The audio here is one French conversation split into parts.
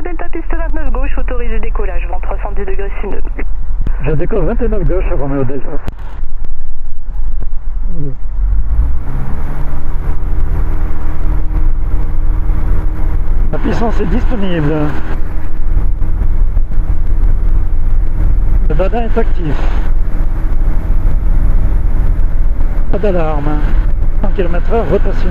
Delta piste 29 gauche, autorisé décollage, vent 310 degrés sineux. Je décolle 29 gauche, Roméo Delta. La puissance est disponible. Le badin est actif. Pas d'alarme. 100 km/h, rotation.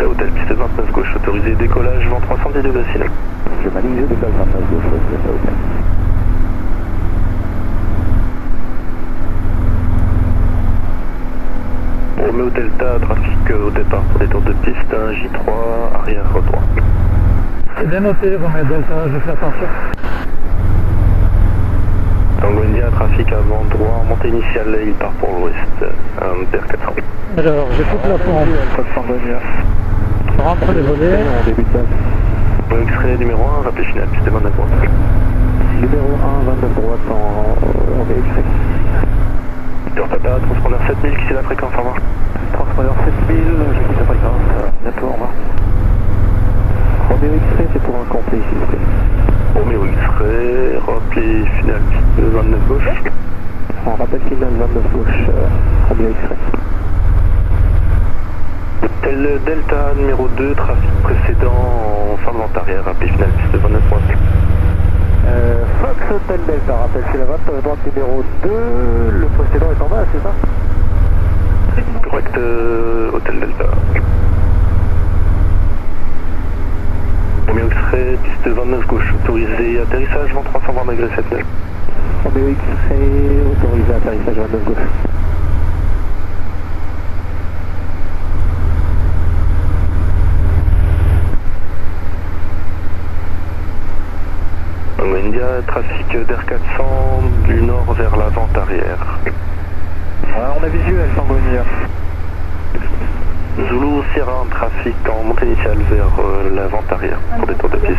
Hôtel piste 29 gauche, autorisé décollage, vent 310 degrés sineux. Je m'aligne, je décolle 29 gauche, Delta Hôtel. Roméo Delta, trafic au départ pour des tours de piste, un J3, arrière droit. C'est bien noté, Roméo Delta, je fais attention. Tango India, trafic avant droit, montée initiale, il part pour l'ouest, un PR400. Alors, je coupe la pompe. Tango India. Je rentre les volets. On débute ça. Extrait numéro 1, rappel final, piste 29 droite. Numéro 1, 29 droite en extrait. Tata, transpondeur 7000, qui c'est la fréquence, au revoir. Transpondeur 7000, je quitte la fréquence. Bientôt, au revoir. Roméo X-ray, c'est pour un complet, s'il vous plaît. Roméo X-ray, rappel final, piste 29 gauche. On rappelle final 29 gauche, Roméo X-ray. Hôtel Delta numéro 2, trafic précédent en fin de vente arrière, rappel final, piste 29 droite. Fox Hôtel Delta, rappel c'est la droite numéro 2, le précédent est en bas, c'est ça? Correct, Hôtel Delta. Roméo X-ray, piste 29 gauche, autorisé atterrissage, vent 320 degrés 7000. Roméo X-ray, autorisé atterrissage 29 gauche. Tango India, trafic d'Air400 du nord vers la vente arrière. On a visuel, Tango India. Zulu Sierra, trafic en montée initiale vers la vente arrière pour des tours de piste.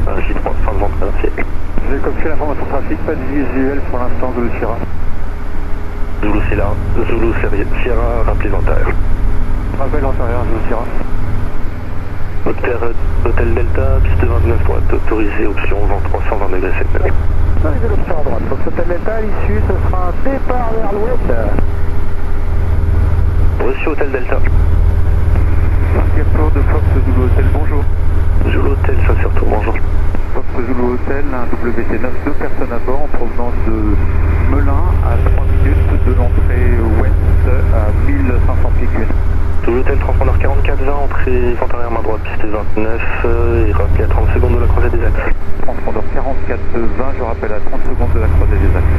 Un J3, fin de vente remercié. J'ai copié l'information trafic, pas de visuel pour l'instant, Zulu Sierra. Zulu Sierra, rappelez vente arrière. Rappel antérieur, Zulu Sierra. Hôtel Delta, piste 29 droite, autorisé, option vent 320 degrés 7000. Autorisé l'option à droite. Donc Hôtel Delta, à l'issue, ce sera un départ vers l'ouest. Reçu Hôtel Delta. Airport de Fox Zulu Hotel, bonjour. Zulu Hôtel, ça c'est retour, bonjour. Fox Zulu Hotel, un WT9, 2 personnes à bord en provenance de Melun à 3 minutes de l'entrée ouest à 1500 pieds cubes. Zulu Hôtel, transpondeur 4420, entrée vente arrière main droite, piste 29, et rappelé à 30 secondes de la croisée des axes. Transpondeur 4420, je rappelle à 30 secondes de la croisée des axes.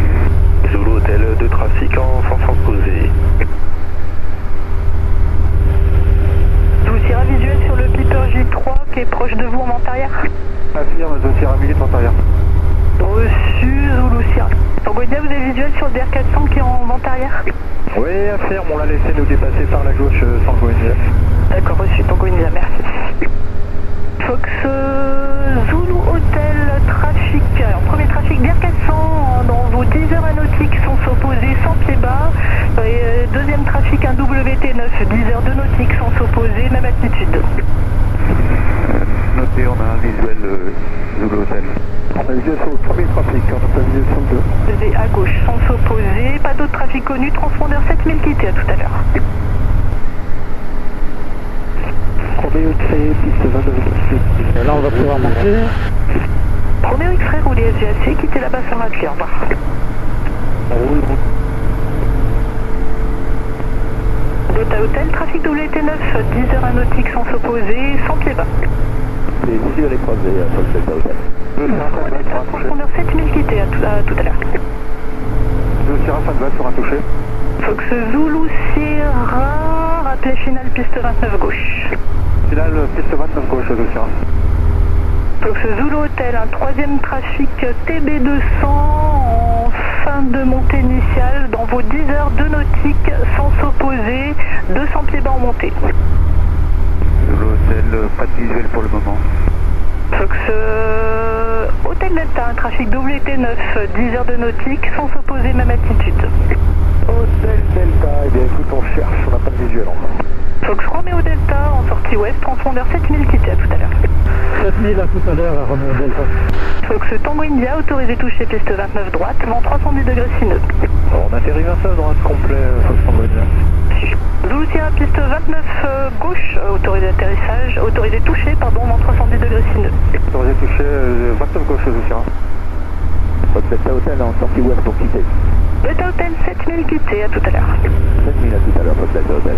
Zulu Hôtel, 2 trafic en sens opposé. Zulu Sierra visuel sur le Piper J3 qui est proche de vous en vente arrière. Affirme, Zulu Sierra minute antérieure. Reçu, Zulu Sierra. Tango India, vous avez visuel sur le DR400 qui est en vente arrière. Oui, affirme, on l'a laissé nous dépasser par la gauche sans Tango India. D'accord, reçu, Tango India, merci. Fox Zulu Hotel, trafic, alors premier trafic DR400 dans vos 10 heures nautiques sont opposés sans pied bas. Et deuxième trafic, un WT9, 10 heures de nautique sans s'opposer, même altitude. Notez, on a un visuel Zulu Hotel. On a visuel sur le premier trafic, on n'a pas visuel sur le 2. Opposé à gauche sans s'opposer, pas d'autre trafic connu, transpondeur 7000 quitté à tout à l'heure. Roméo X-ray, piste 29. Et là, on va pouvoir monter. Roméo X-ray, roulé SGAC, quittez la base sur Mathieu, au revoir. Delta Hotel, trafic WT9, 10 heures nautiques sans s'opposer, sans pied bas. C'est ici à les croiser, Fox Delta Hotel. Transpondeur 7000 quitté à tout à l'heure. Zulu Sierra, ça te va sur un toucher. Fox Zulu Sierra, rappelé final piste 29 gauche. Final, piste 29 gauche, Zulu Sierra. Fox Zulu Hotel, un troisième trafic TB200 en fin de montée initiale dans vos 10 heures de nautique sans s'opposer, 200 pieds bas en montée. Zulu Hotel, pas de visuel pour le moment. Fox Hôtel Delta, un trafic WT9, 10 heures de nautique sans s'opposer, même altitude. Hôtel transpondeur 7000 quitté, à tout à l'heure. 7000 à tout à l'heure à Romeo Delta. Fox Tango India, autorisé toucher piste 29 droite, vent 310 degrés sineux. On atterrit 29 droite complet, Fox Tango India. Zulu Sierra, piste 29 gauche, autorisé atterrissage, autorisé toucher, pardon, vent 310 degrés sineux. Autorisé touché 29 gauche, Zulu Sierra. Delta Hotel en sortie ouest pour quitter. Delta Hotel 7000 quitté, à tout à l'heure. 7000 à tout à l'heure, Delta Hotel.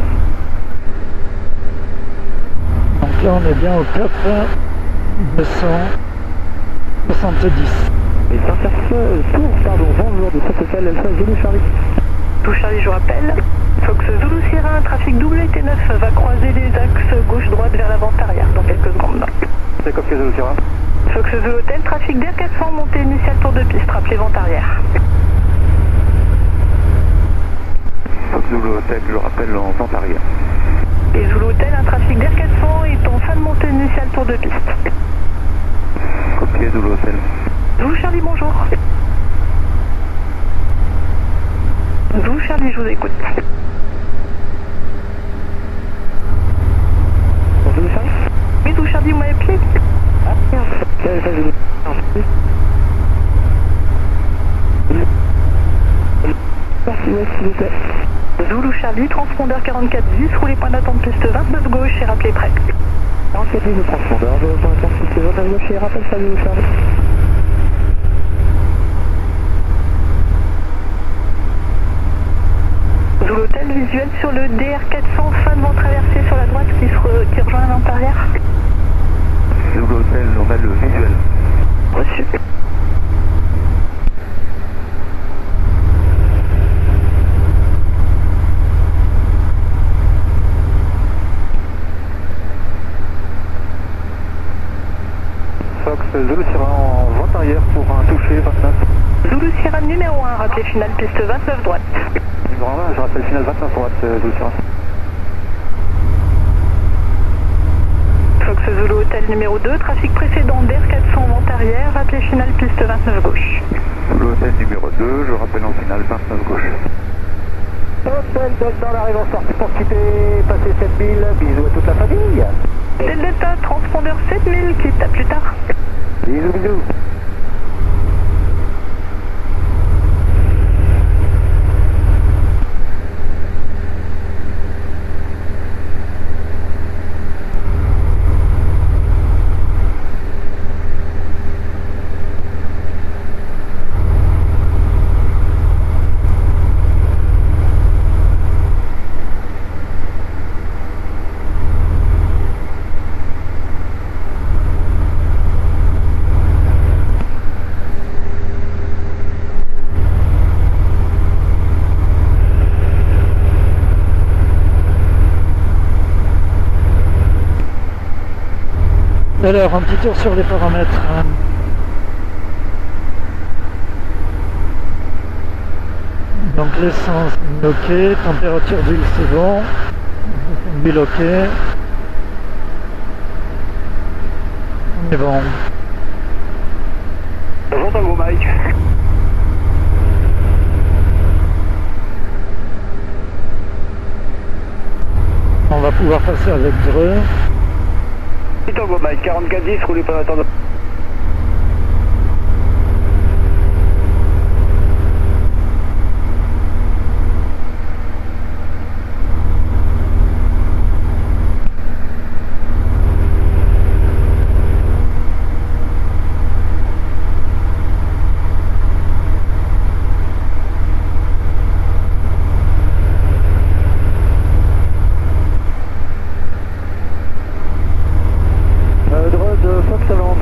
Donc là on est bien au 4 270. Et tour, pardon, bonjour de cet hôtel Alpha Zulu Charlie. Tout Charlie, je vous rappelle. Fox Zulu Sierra, un trafic WT9 va croiser les axes gauche-droite vers l'avant-arrière dans quelques secondes. C'est comme Zulu Sierra. Fox Zulu Hotel, trafic d'Air 400, montée initiale tour de piste, rappelez vent arrière. Fox Zulu Hotel, je rappelle, en vent arrière. Et Zulu Hotel, un trafic d'Air 400 est en fin de montée initiale tour de piste. Copié Zulu Hotel. Zulu Charlie, bonjour. Zulu Charlie, je vous écoute. Zulu Charlie. Oui, Zulu Charlie, vous m'avez appelé. Ah, merde. Alpha Zulu. Partie ouest, s'il vous plaît. Zulu Charlie, transpondeur 4410, roulez point d'attente piste 29 gauche et rappelez prêt. 44 de transpondeur, je vais faire piste 29 gauche et rappelle ça, Zulu Charlie. Zulu Hotel, visuel sur le DR400, fin de vent traversé sur la droite qui rejoint l'avant-arrière. Zulu Hotel, on a le visuel. Reçu. Fox Zulu Sierra en vent arrière pour un toucher 29. Zulu Sierra numéro 1, rappelez finale piste 29 droite. Numéro 1, je rappelle finale 29 droite, Zulu Sierra. Fox Zulu Hotel numéro 2, trafic précédent d'Air 400 vent arrière, rappelez finale piste 29 gauche. Zulu Hotel numéro 2, je rappelle en finale 29 gauche. Hôtel Delta, l'arrivée en sortie pour quitter, passer 7000, bisous à toute la famille. Del Delta, transpondeur 7000, quitte, à plus tard. Bisous, bisous. Alors un petit tour sur les paramètres. Donc l'essence ok, température d'huile c'est bon, l'huile ok, on est bon. Bonjour Tango Mike. On va pouvoir passer avec Dreux. Tango Mike, 4410, roulez pas d'attente.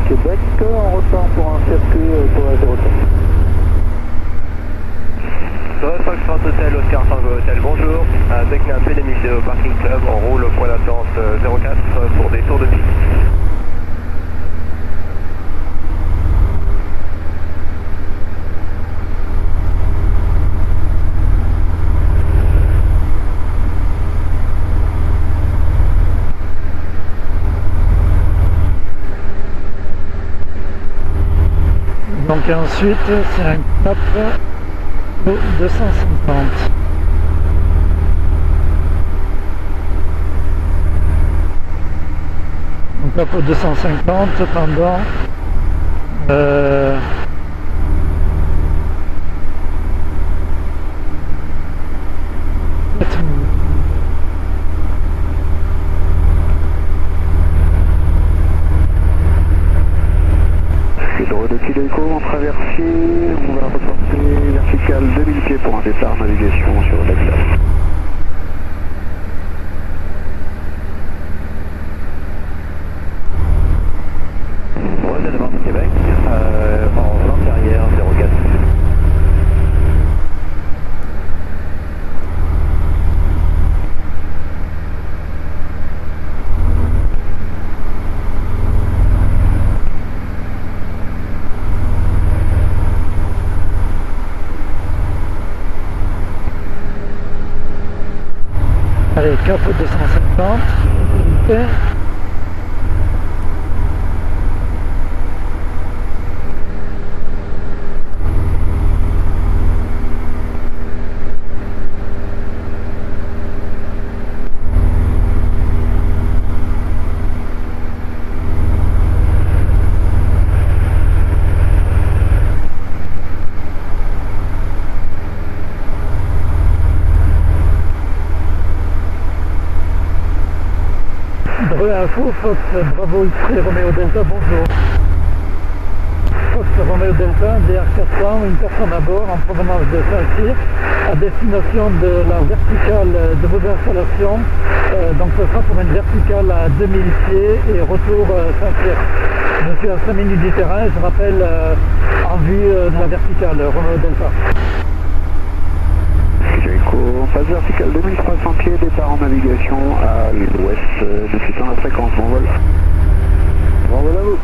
Québec, on repart pour un circuit pour la 07. Fox Hotel, Oscar Tango Hotel, bonjour. Avec un PDMX au Parking Club, on roule au point d'attente 04 pour des tours de piste. Donc ensuite c'est un cap au 250. Cap 250, cependant. Hydro de Kilo Echo en traversier, on va reporter vertical 2000 pieds pour un départ navigation sur la glace. Droit de devant Québec, en volant arrière 04. Allez, cap 250. Okay. Info, Fox Bravo X-Ray Romeo Delta, bonjour. Fox Romeo Delta, DR400, une personne à bord en provenance de Saint-Cyr à destination de la verticale de vos installations. Donc ce sera pour une verticale à 2000 pieds et retour Saint-Cyr. Je suis à 5 minutes du terrain, je rappelle en vue de la verticale Romeo Delta. Phase verticale 2300 pieds, départ en navigation à l'ouest, débutant la fréquence, bon vol. Bon vol à vous.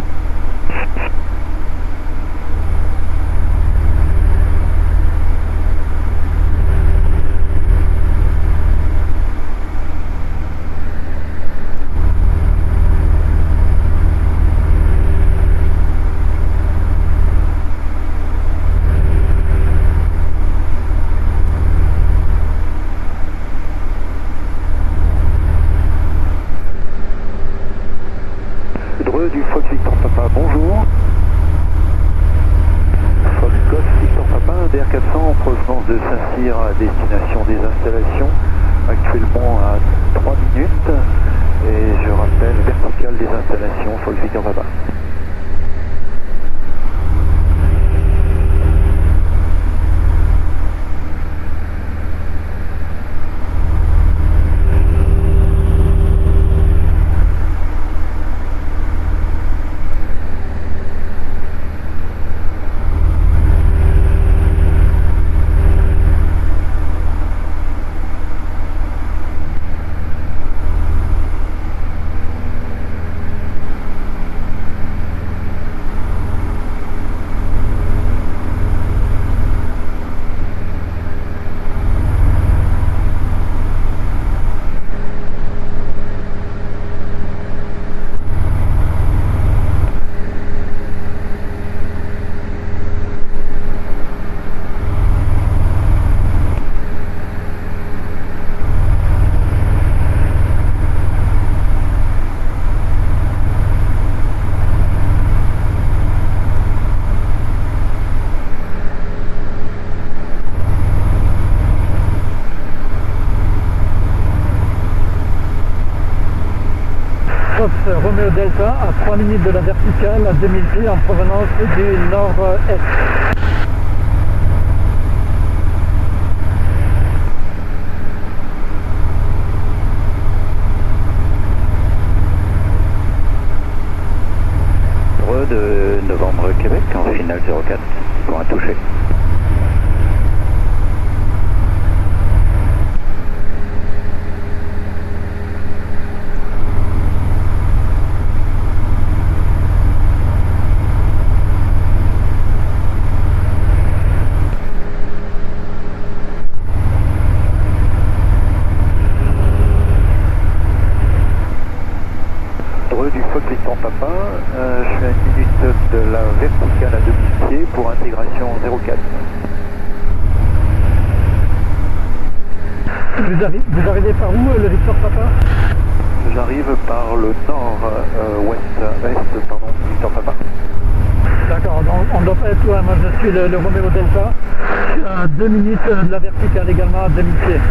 Du Fox Victor Papa, bonjour. Fox Golf Victor Papa, DR400 en provenance de Saint-Cyr à destination des installations, actuellement à 3 minutes. Et je rappelle, verticale des installations, Fox Victor Papa. Romeo Delta à 3 minutes de la verticale à 2000 pieds en provenance du nord-est. De novembre Québec en finale 04 pour un toucher. Du Fox Victor Papa, je suis à 1 minute de la verticale à 2000 pieds pour intégration 04. Vous arrivez par où, le Victor Papa? J'arrive par le nord-ouest, pardon, Victor Papa. D'accord, donc on ne doit pas être loin, moi je suis le Romeo Delta, je suis à 2 minutes de la verticale également, à 2000 pieds.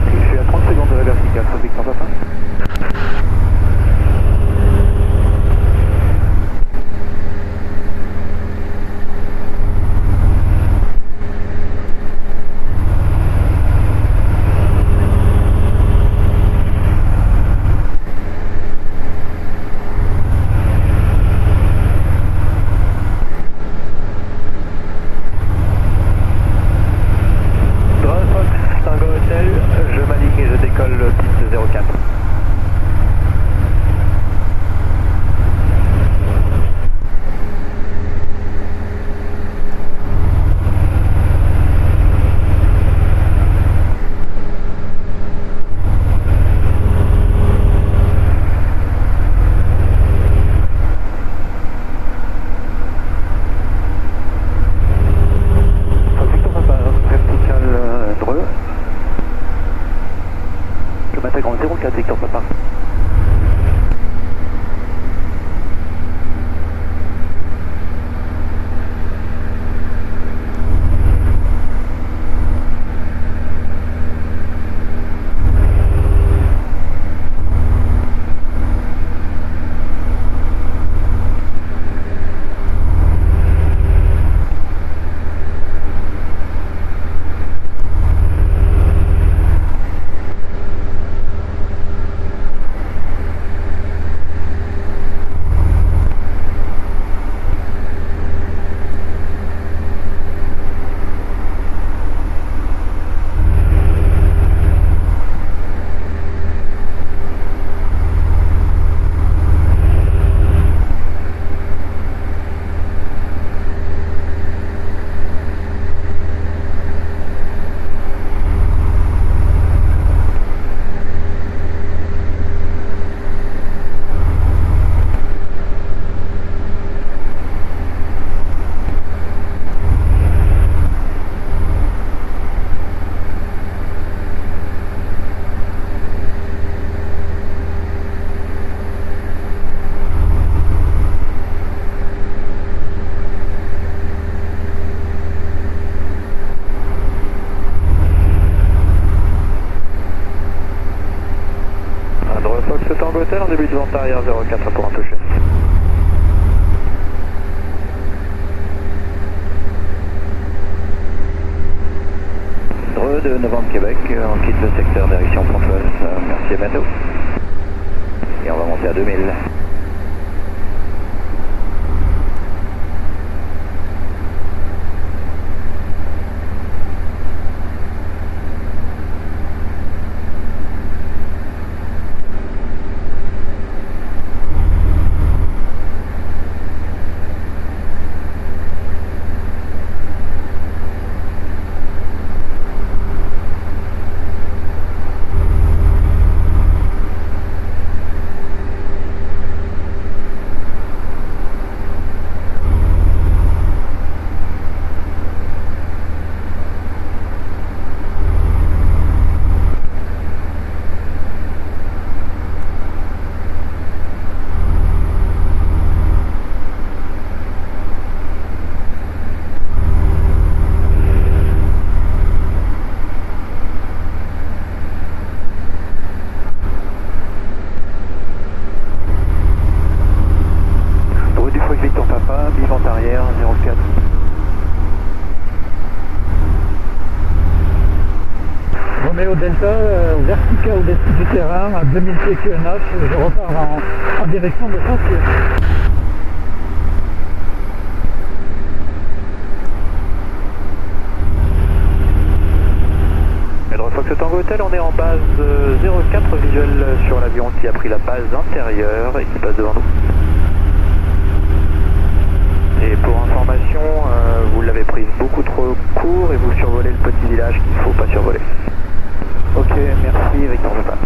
Je suis à 30 secondes de la verticale sur Victor Papa. Victor Papa. En début de vente arrière 04 pour un toucher. Dreux de Novembre Québec, on quitte le secteur direction Pontoise, merci à bientôt. Et on va monter à 2000. Victor Papa, bivante arrière 04. Romeo Delta, vertical au-dessus du terrain, à 2000 pieds QNH, je repars en direction de Saint-Cyr. Fox Tango Hotel, on est en base 04 visuel sur l'avion qui a pris la base intérieure et qui passe devant nous. Et pour information, vous l'avez prise beaucoup trop court et vous survolez le petit village qu'il ne faut pas survoler. Ok, merci Victor Papa.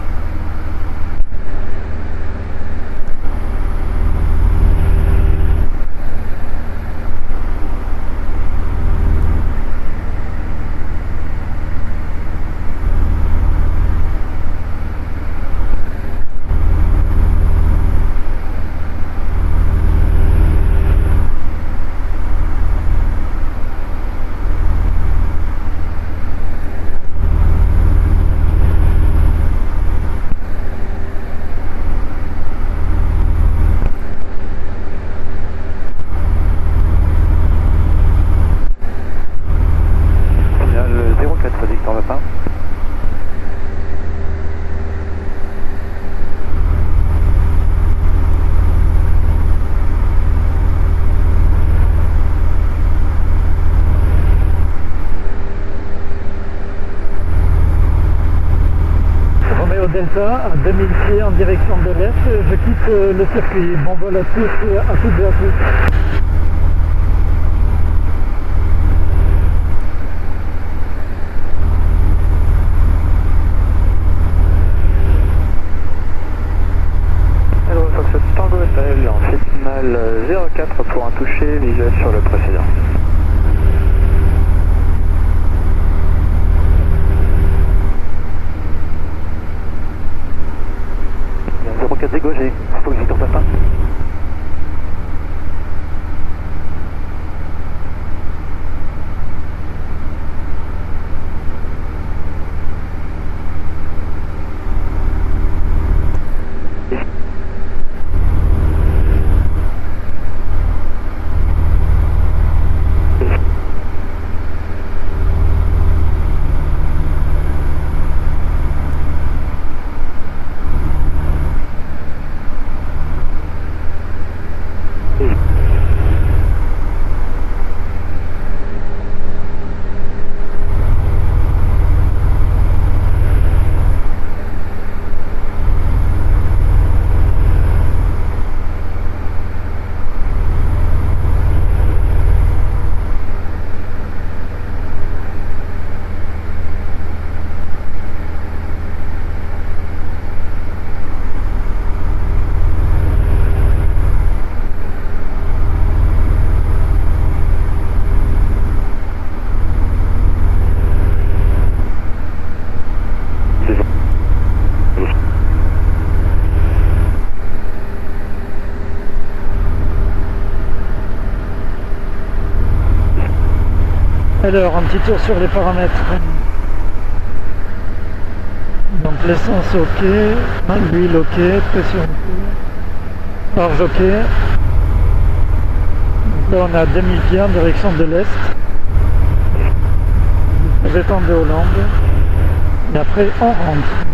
Delta à 2000 pieds en direction de l'Est. Je quitte le circuit. Bon vol à tous et à toutes et à tous. Tango Hotel en Fitmal 04 pour un toucher visuel sur le précédent. 04 dégagé, faut que Victor Papa. Alors, un petit tour sur les paramètres. Donc l'essence ok, l'huile ok, pression ok, large ok. Donc là on a 2000 pieds en direction de l'Est. J'étends de Hollande. Et après on rentre.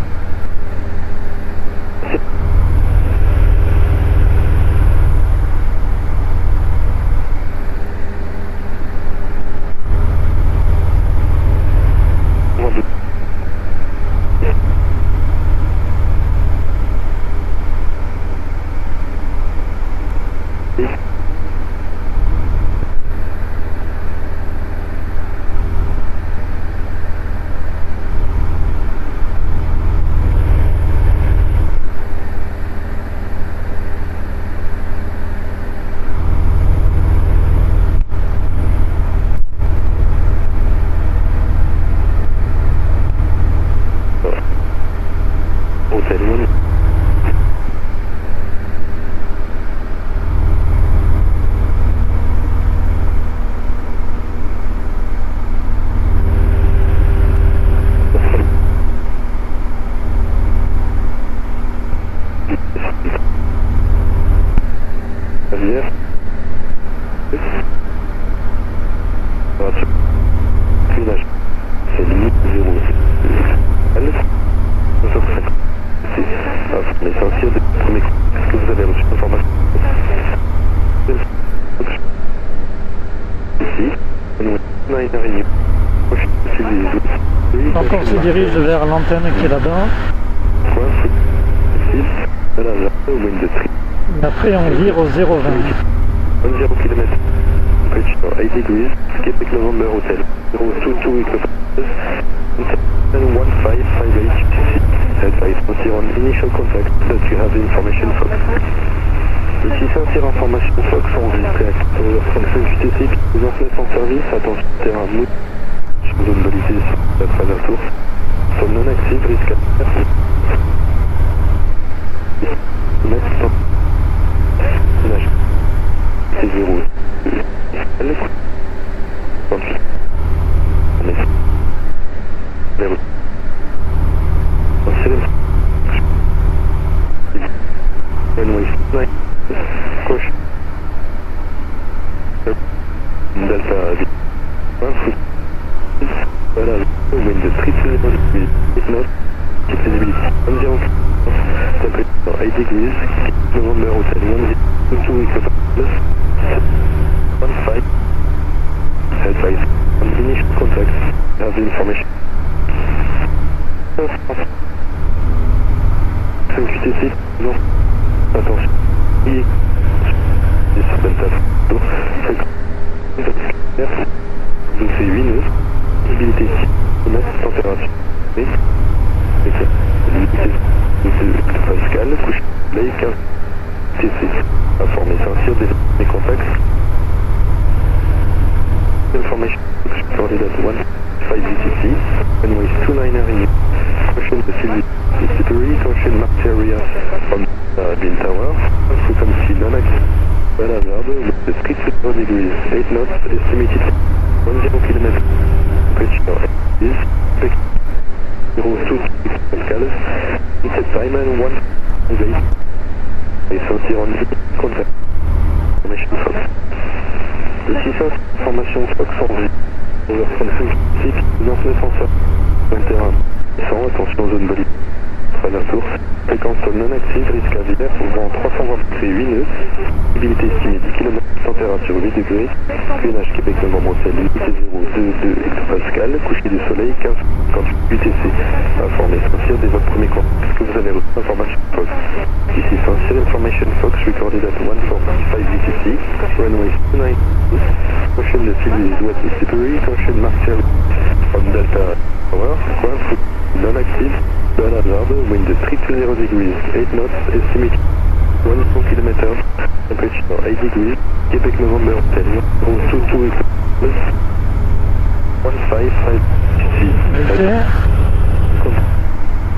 Donc on se dirige vers l'antenne qui est là-bas. Et après on vire au 0,20. 0 km. 8 degrees. Québec November Hotel. 022 Equipment. 1558 advice. On initial contact that you have information Fox. Ici sincère information Fox enregistrée à 14h35 UTC. Vous en faites en service. Attention terrain Mout. Zone balisée sur la traverse source. Sol non active, risque à faire. Image. C'est 0. Elle 38. On est vers runway 9. Coche. Delta 1 foot. Voilà, wind de 3 knots, visibility 10 temperature 8 degrees, November Hotel 102 plus 15 advice on initial contact, have the information. 5 QTC, non. Attention. Et sur Delta Foto, donc c'est 8 nœuds, visibilité 6 km, température, de Pascal, couche de soleil, 15 TC, informé, c'est des contacts. Information, coordinate 15 VTC, runway 29 caution the city Mississippi, caution marked area on Bean Tower, frequency non-active, weather with the speed 0 degrees, 8 knots, estimated 10 km, temperature is 0.2 Pascal, set time and 1 day, essentiel on contact, information Fox. Le 600, information Fox en vue, over 35 6, 29 en ça, 21, 100, attention zone bolide, la source, fréquence non active, risque aviaire, vent 320 degrés 8 nœuds, visibilité estimée 10 km, température 8 degrés, clinage Québec Novembre Bruxelles, unité 022 hectopascal, coucher du soleil 15 58 UTC, informé, essentiel dès votre premier compte. Est-ce que vous avez reçu l'information Fox? Ici essentiel information Fox, recorded at 145 VTC, runway 29, caution the city is west Mississippi, caution marked area from Delta Tower, ground foot non-active, Don Hazard, wind 320 degrees, 8 knots, estimated 1 km, temperature 8 degrees, Québec November Hotel, 022 plus 155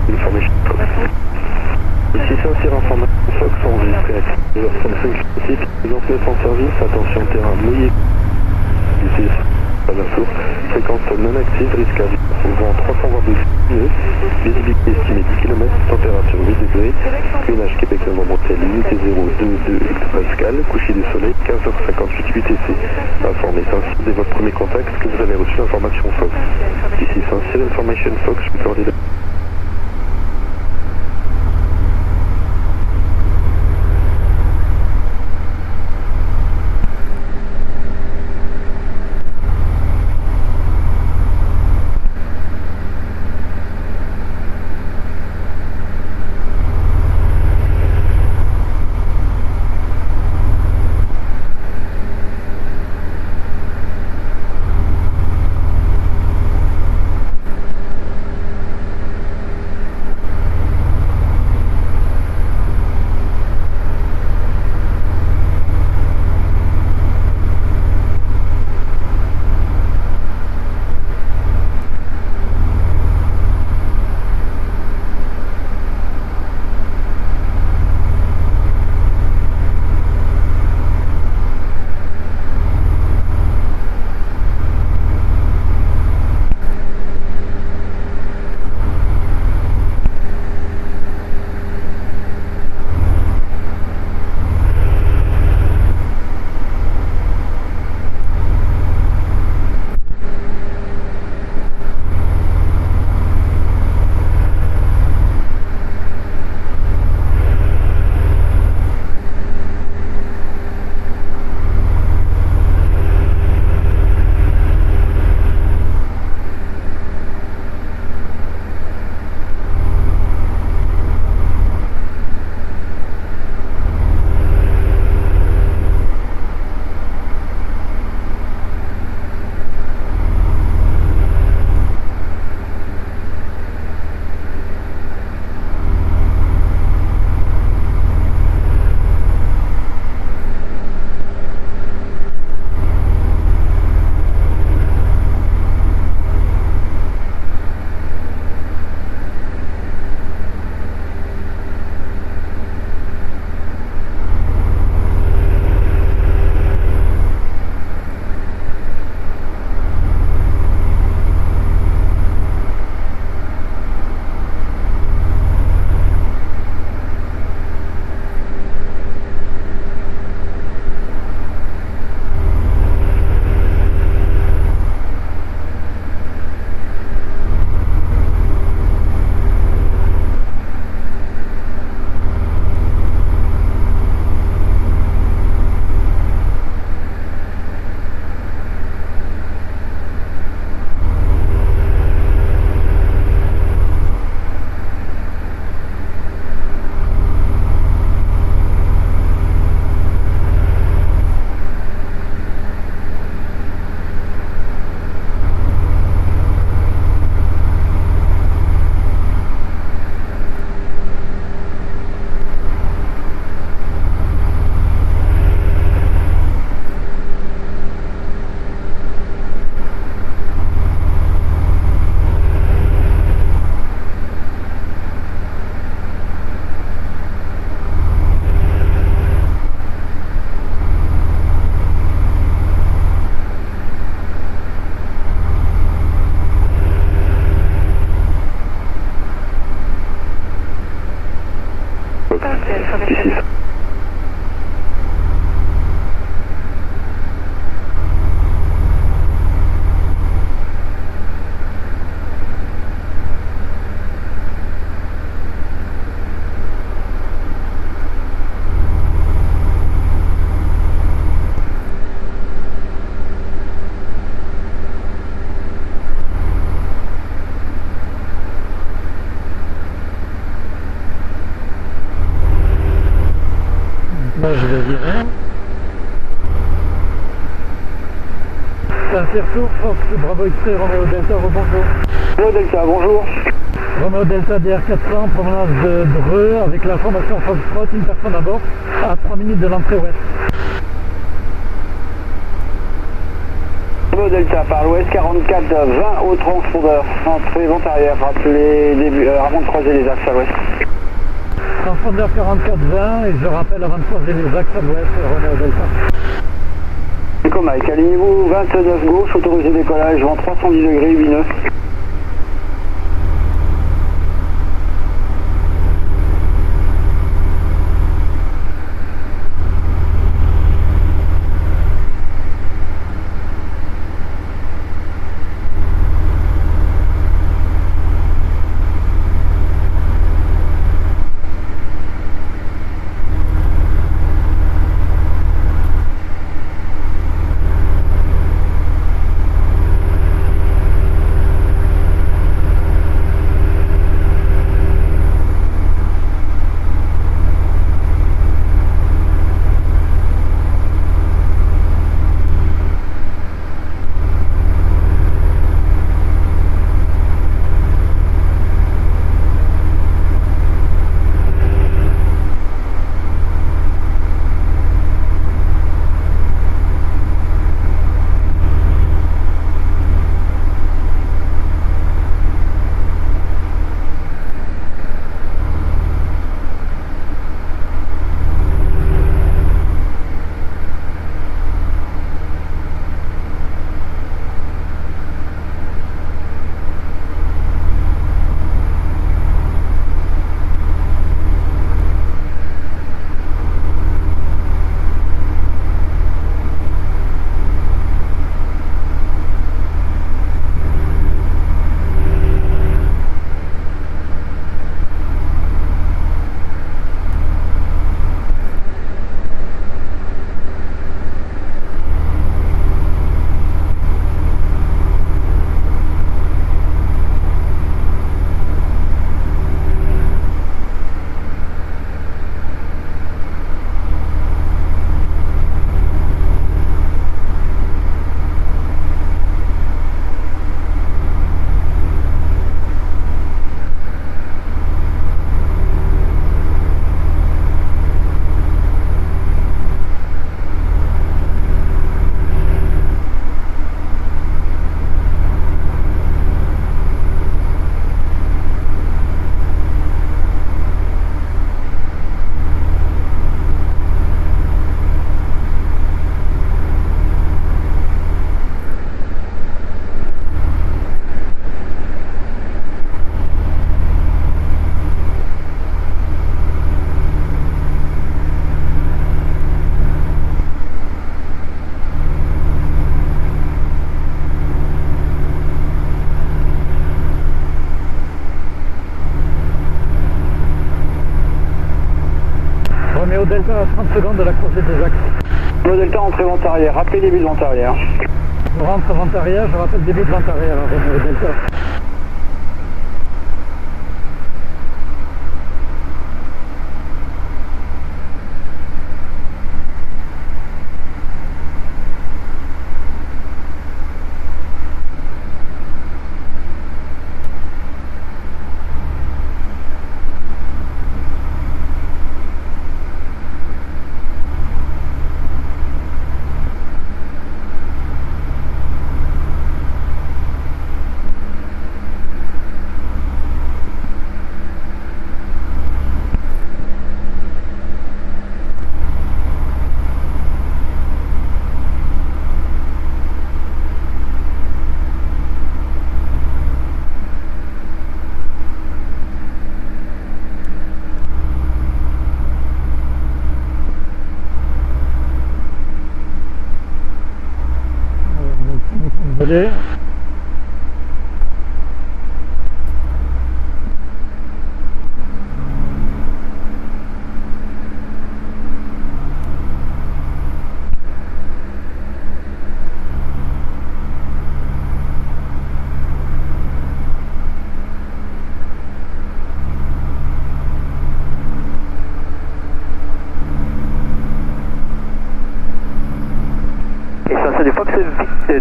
Information Fox. Ici c'est un information Fox enregistré à 15h35 site, 29 en service, attention terrain mouillé, ici pas d'info, fréquence non active, risque à vent 322 nœuds, visibilité estimée 10 km, température 8 degrés, clinage Québec Novembre Hotel, unité 022 hectopascal, coucher du soleil 15h58 UTC, informé, c'est dès votre premier contact, est-ce que vous avez reçu l'information Fox? Ici c'est un information Fox, je peux coordonner. hôtel, Ici. Là, je vais virer. Saint-Cyr-Tour, Fox, Bravo X-Ray, Romeo Delta, rebonjour. Romeo Delta, bonjour. Romeo Delta DR400, provenance de Dreux, avec la formation Foxtrot, une personne à bord, à 3 minutes de l'entrée ouest. Romeo Delta par l'ouest, 44-20 au transpondeur. Entrée, vente arrière, rappelez début, avant de croiser les axes à l'ouest. Transpondeur 44-20, et je rappelle avant de croiser les axes à l'ouest, Romeo Delta. Echo Mike, alignez-vous 29 gauche, autorisé décollage, vent 310 degrés, 8 nœuds. Romeo Delta à 30 secondes de la croisée des axes. Romeo Delta, entrée vente arrière, rappelez début de vente arrière. Je rentre vente arrière, je rappelle début de vente arrière à Romeo Delta. désolé.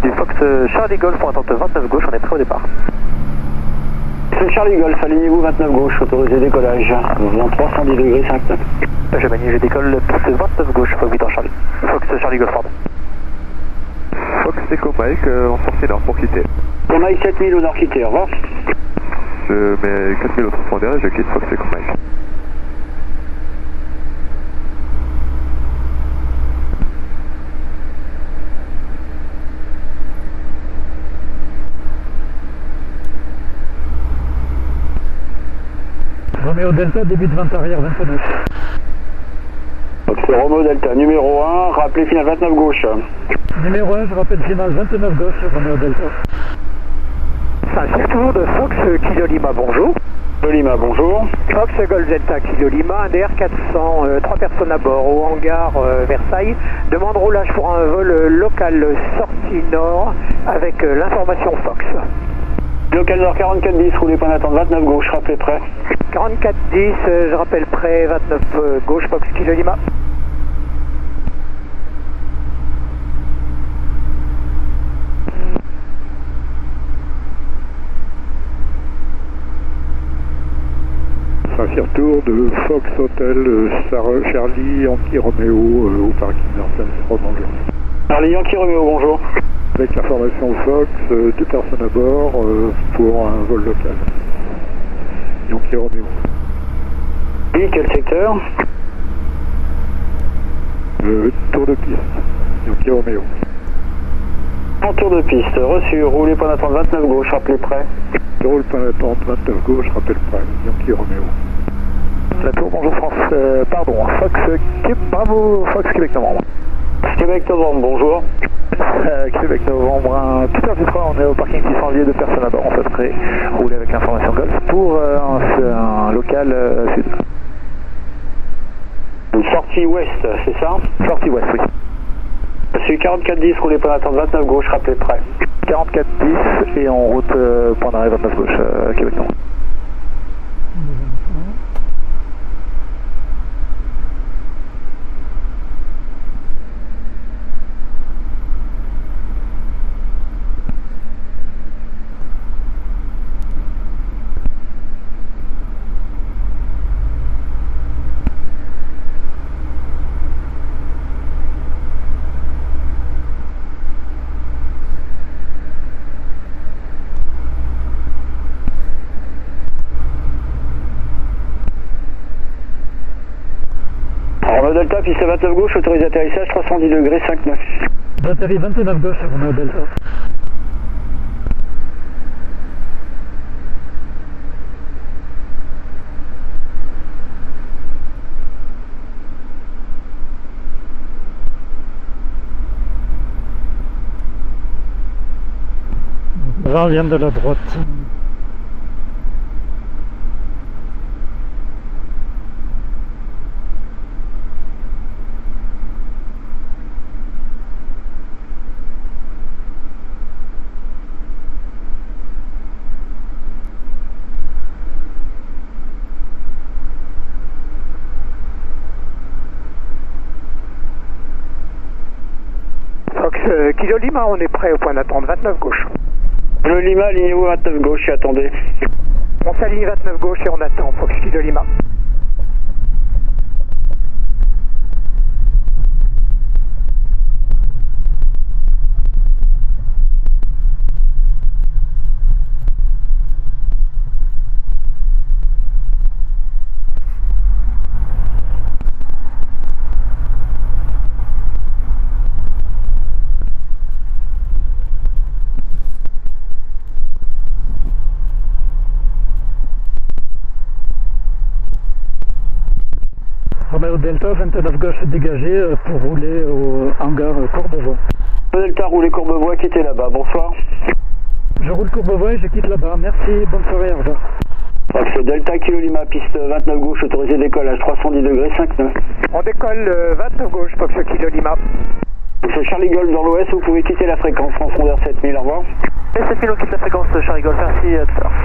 Du Fox Charlie Golf pour attente 29 gauche, on est prêt au départ. C'est Charlie Golf, alignez-vous 29 gauche, autorisé décollage, vent 310 degrés 59. Je décolle piste 29 gauche, Fox Victor Charlie. Fox Charlie Golf, pardon. Fox Echo Mike, en sortie nord pour quitter. On a 7000 au nord quitter, au revoir. Je mets 4000 au profondeur et je quitte Fox Echo Mike. Romeo Delta, début de 20 arrière, 29. Donc c'est Romeo Delta, numéro 1, rappelez final 29 gauche. Numéro 1, je rappelle final 29 gauche, Romeo Delta. C'est tour de Fox Kilo Lima, bonjour. Lima, bonjour. Fox Golf Delta Kilo Lima, un DR400, 3 personnes à bord au hangar Versailles. Demande roulage pour un vol local sortie nord avec l'information Fox. Local nord 4410, roulez point d'attente 29 gauche, rappelez prêt. 4410, je rappelle prêt, 29 gauche, Fox Kilo Lima. Saint-Cyr-Tour de Fox Hotel Charlie Yankee Romeo au parking Martin bonjour. Charlie Yankee Romeo, bonjour. Avec l'information Fox, 2 personnes à bord pour un vol local. Yankee Romeo. Oui, quel secteur? Tour de piste. Yankee Romeo. En tour de piste, reçu, roulez point d'attente 29 gauche, rappelez prêt. Je roule point d'attente 29 gauche, rappelle prêt. Yankee Romeo. La tour, bonjour France, Fox, bravo Fox Québec Novembre. Québec Novembre, bonjour. Québec Novembre, un Peter Citroën, on est au parking 610, 2 personnes à bord, on souhaiterait rouler avec l'information Golf pour un local sud. Une sortie ouest, c'est ça? Sortie ouest, oui. Celui 4410, roulez point d'attente 29 gauche, rappelez prêt. 4410 et en route point d'arrêt 29 gauche, Québec Novembre. Romeo Delta, piste 29 gauche, autorisé atterrissage 310 degrés 59. J'atterris 29 gauche, Romeo Delta. Vent vient de la droite. Fox Kilo Lima, on est prêt au point d'attente 29 gauche. Le Lima, alignez-vous 29 gauche et attendez. On s'aligne 29 gauche et on attend, Fox Kilo Lima. Romeo Delta, 29 gauche dégagé pour rouler au hangar Courbevoie. Delta, roulez Courbevoie, quittez là-bas, bonsoir. Je roule Courbevoie et je quitte là-bas. Merci, bonne soirée, au revoir. Fox Delta, Kilo Lima, piste 29 gauche, autorisé décollage 310 degrés, 5 nœuds. On décolle 29 gauche, Fox Kilo Lima. C'est Charlie Golf dans l'ouest, vous pouvez quitter la fréquence, profondeur 7000, au revoir. Et 7000, on quitte la fréquence Charlie Golf, merci, tout à l'heure.